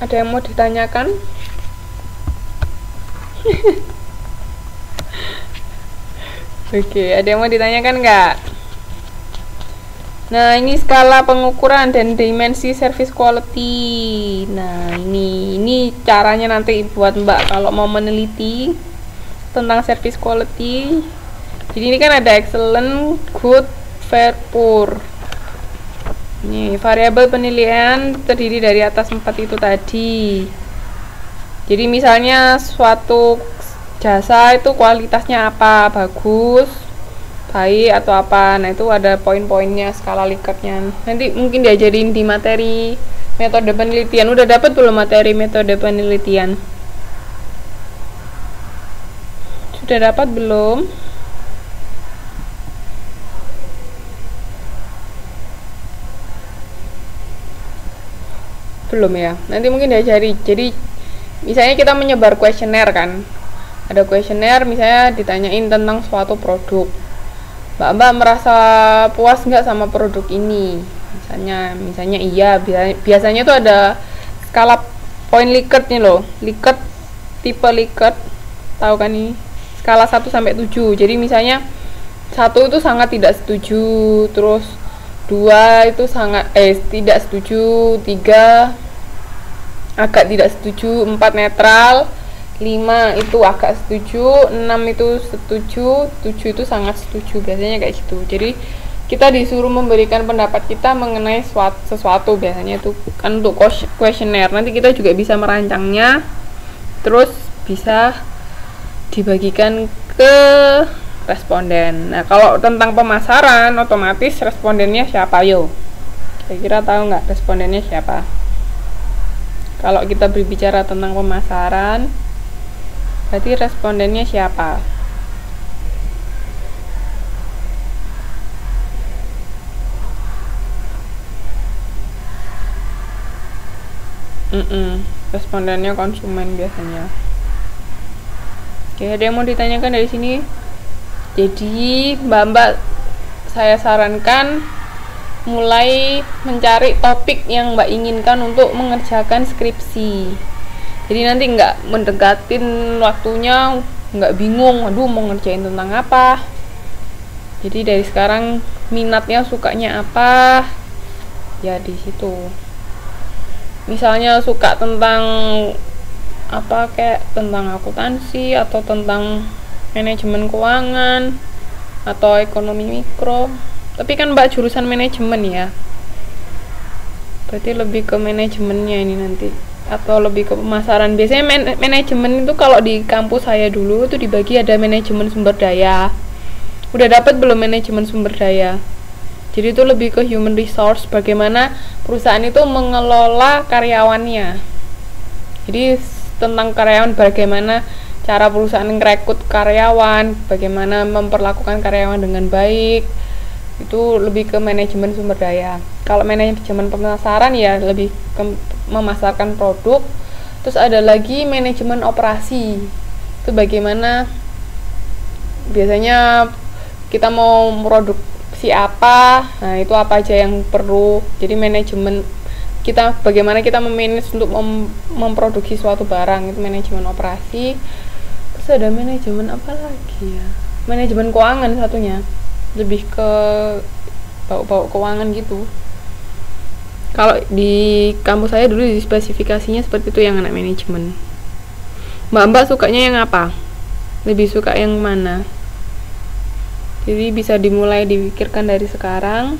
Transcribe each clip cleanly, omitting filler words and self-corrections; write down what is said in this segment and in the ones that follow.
Ada yang mau ditanyakan? Oke, ada yang mau ditanyakan nggak? Nah, ini skala pengukuran dan dimensi service quality. Nah, ini caranya nanti buat Mbak kalau mau meneliti tentang service quality. Jadi ini kan ada excellent, good, fair, poor. Ini variabel penilaian terdiri dari atas 4 itu tadi. Jadi misalnya suatu jasa itu kualitasnya apa, bagus, baik atau apa. Nah, itu ada poin-poinnya, skala Likert-nya. Nanti mungkin diajarin di materi metode penelitian. Udah dapat belum materi metode penelitian? Sudah dapat belum? Belum ya. Nanti mungkin diajari. Jadi misalnya kita menyebar kuesioner kan. Ada kuesioner misalnya ditanyain tentang suatu produk. Mbak merasa puas nggak sama produk ini? Misalnya iya. Biasanya tuh ada skala poin Likert nih loh. Likert, tipe Likert. Tahu kan nih? Skala 1 sampai 7. Jadi misalnya 1 itu sangat tidak setuju, terus 2 itu sangat tidak setuju, 3 agak tidak setuju, 4 netral, 5 itu agak setuju, 6 itu setuju, 7 itu sangat setuju. Biasanya kayak gitu. Jadi kita disuruh memberikan pendapat kita mengenai sesuatu. Biasanya itu kan untuk kuesioner. Nanti kita juga bisa merancangnya, terus bisa dibagikan ke responden. Nah, kalau tentang pemasaran, otomatis respondennya siapa yo? Kira-kira tahu nggak respondennya siapa? Kalau kita berbicara tentang pemasaran, berarti respondennya siapa? Respondennya konsumen biasanya. Oke, ada yang mau ditanyakan dari sini? Jadi mbak saya sarankan mulai mencari topik yang mbak inginkan untuk mengerjakan skripsi. Jadi nanti nggak mendekatin waktunya, nggak bingung, aduh mau ngerjain tentang apa. Jadi dari sekarang minatnya sukanya apa, ya di situ. Misalnya suka tentang apa, kayak tentang akuntansi atau tentang manajemen keuangan atau ekonomi mikro. Tapi kan mbak jurusan manajemen ya, berarti lebih ke manajemennya ini nanti, atau lebih ke pemasaran. Biasanya manajemen itu kalau di kampus saya dulu itu dibagi ada manajemen sumber daya. Udah dapat belum manajemen sumber daya? Jadi itu lebih ke human resource, bagaimana perusahaan itu mengelola karyawannya. Jadi tentang karyawan, bagaimana cara perusahaan merekrut karyawan, bagaimana memperlakukan karyawan dengan baik. Itu lebih ke manajemen sumber daya. Kalau manajemen pemasaran ya lebih ke memasarkan produk. Terus ada lagi manajemen operasi. Itu bagaimana biasanya kita mau produksi apa, nah itu apa aja yang perlu. Jadi manajemen kita, bagaimana kita memanage untuk memproduksi suatu barang, itu manajemen operasi. Terus ada manajemen apa lagi ya? Manajemen keuangan satunya, lebih ke bau keuangan gitu. Kalau di kampus saya dulu di spesifikasinya seperti itu yang anak manajemen. Mbak sukanya yang apa? Lebih suka yang mana? Jadi bisa dimulai dipikirkan dari sekarang.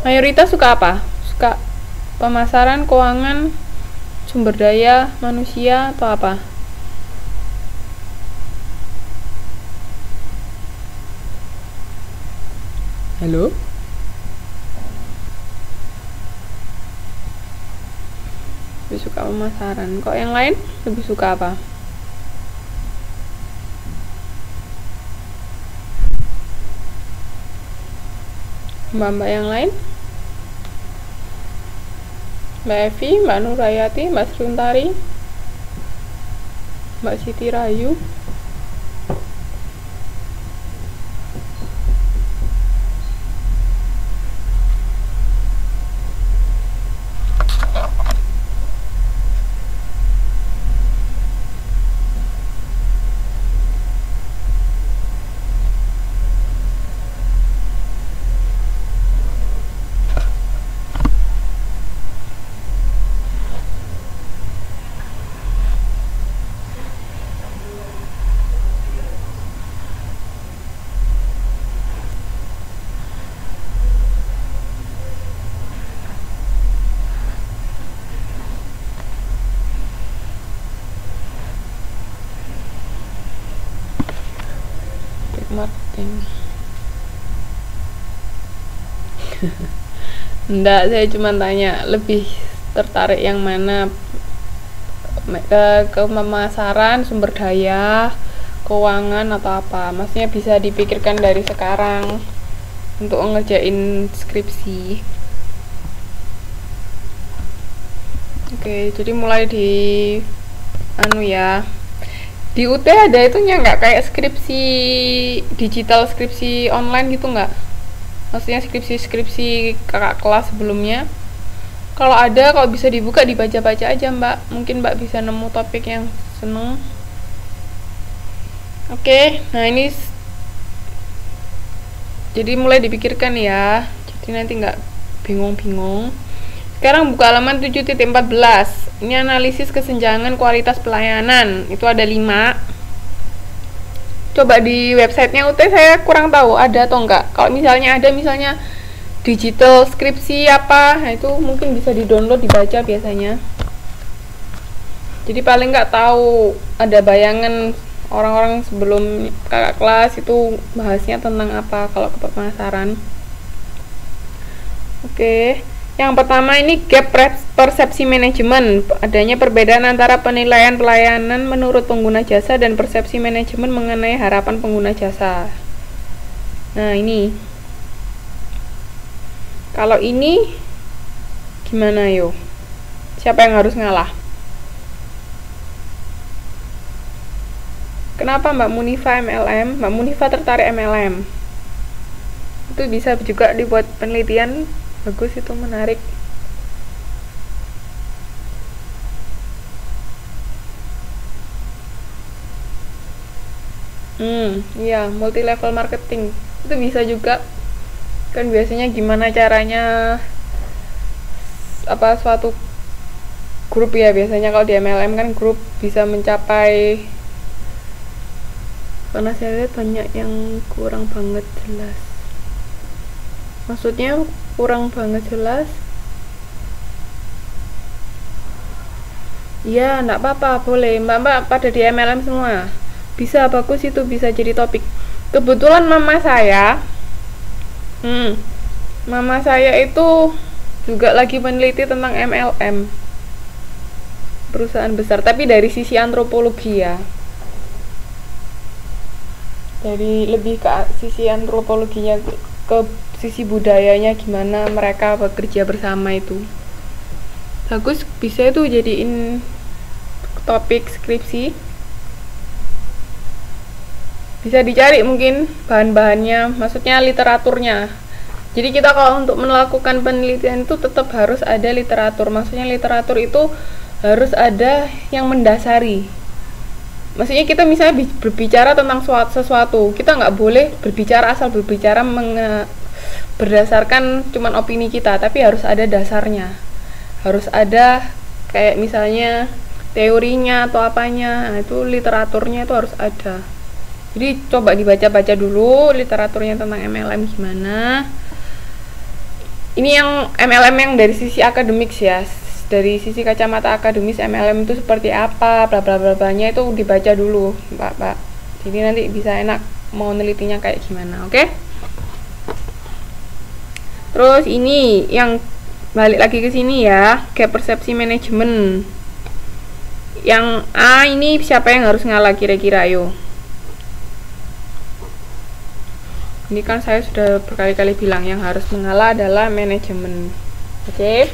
Mayoritas suka apa? Suka pemasaran, keuangan, sumber daya manusia, atau apa? Halo? Lebih suka pemasaran. Kok yang lain lebih suka apa? Mbak yang lain? Mbak Evi, Mbak Nurayati, Mbak Sruntari, Mbak Siti Rayu. ini. Enggak, saya cuma tanya lebih tertarik yang mana, ke pemasaran, sumber daya, keuangan, atau apa. Maksudnya bisa dipikirkan dari sekarang untuk ngerjain skripsi. Oke, jadi mulai di ya, di UT ada itunya nggak, kayak skripsi digital, skripsi online gitu nggak? Maksudnya skripsi kakak kelas sebelumnya. Kalau ada, kalau bisa dibuka, dibaca-baca aja Mbak, mungkin Mbak bisa nemu topik yang seneng. Oke, nah ini jadi mulai dipikirkan ya, jadi nanti nggak bingung-bingung. Sekarang buka halaman 7.14. Ini analisis kesenjangan kualitas pelayanan. Itu ada 5. Coba di websitenya UT saya kurang tahu ada atau enggak. Kalau misalnya ada, misalnya digital skripsi apa, nah itu mungkin bisa di-download, dibaca biasanya. Jadi paling nggak tahu, ada bayangan orang-orang sebelum kakak kelas itu bahasnya tentang apa kalau ke pemasaran. Oke. Yang pertama ini gap persepsi manajemen. Adanya perbedaan antara penilaian pelayanan menurut pengguna jasa dan persepsi manajemen mengenai harapan pengguna jasa. Nah, ini. Kalau ini gimana yo? Siapa yang harus ngalah? Kenapa Mbak Munifa MLM? Mbak Munifa tertarik MLM. Itu bisa juga dibuat penelitian. Bagus, itu menarik. Iya, multi level marketing itu bisa juga kan. Biasanya gimana caranya apa suatu grup ya, biasanya kalau di MLM kan grup bisa mencapai, karena saya lihat banyak yang kurang banget jelas. Maksudnya kurang banget jelas. Iya, enggak apa-apa, boleh. Mbak-mbak pada di MLM semua. Bisa, bagus, itu bisa jadi topik. Kebetulan mama saya itu juga lagi meneliti tentang MLM, perusahaan besar, tapi dari sisi antropologi ya. Dari lebih ke sisi antropologinya, ke sisi budayanya, gimana mereka bekerja bersama itu. Bagus, bisa itu jadiin topik skripsi. Bisa dicari mungkin bahan-bahannya, maksudnya literaturnya. Jadi kita kalau untuk melakukan penelitian itu tetap harus ada literatur. Maksudnya literatur itu harus ada yang mendasari. Maksudnya kita misalnya berbicara tentang sesuatu, kita nggak boleh berbicara asal berbicara berdasarkan cuman opini kita, tapi harus ada dasarnya, harus ada kayak misalnya teorinya atau apanya. Nah, itu literaturnya itu harus ada. Jadi coba dibaca-baca dulu literaturnya tentang MLM gimana. Ini yang MLM yang dari sisi akademik ya, dari sisi kacamata akademis MLM itu seperti apa, bla bla bla nya itu dibaca dulu Pak. Jadi nanti bisa enak mau nelitinya kayak gimana, oke? Terus ini yang balik lagi ke sini ya, gap persepsi manajemen. Yang A ini siapa yang harus ngalah kira-kira, ayo? Ini kan saya sudah berkali-kali bilang yang harus mengalah adalah manajemen. Oke.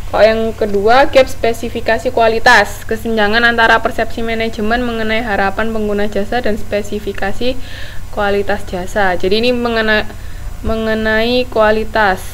Kalau yang kedua, gap spesifikasi kualitas, kesenjangan antara persepsi manajemen mengenai harapan pengguna jasa dan spesifikasi kualitas jasa. Jadi ini mengenai kualitas.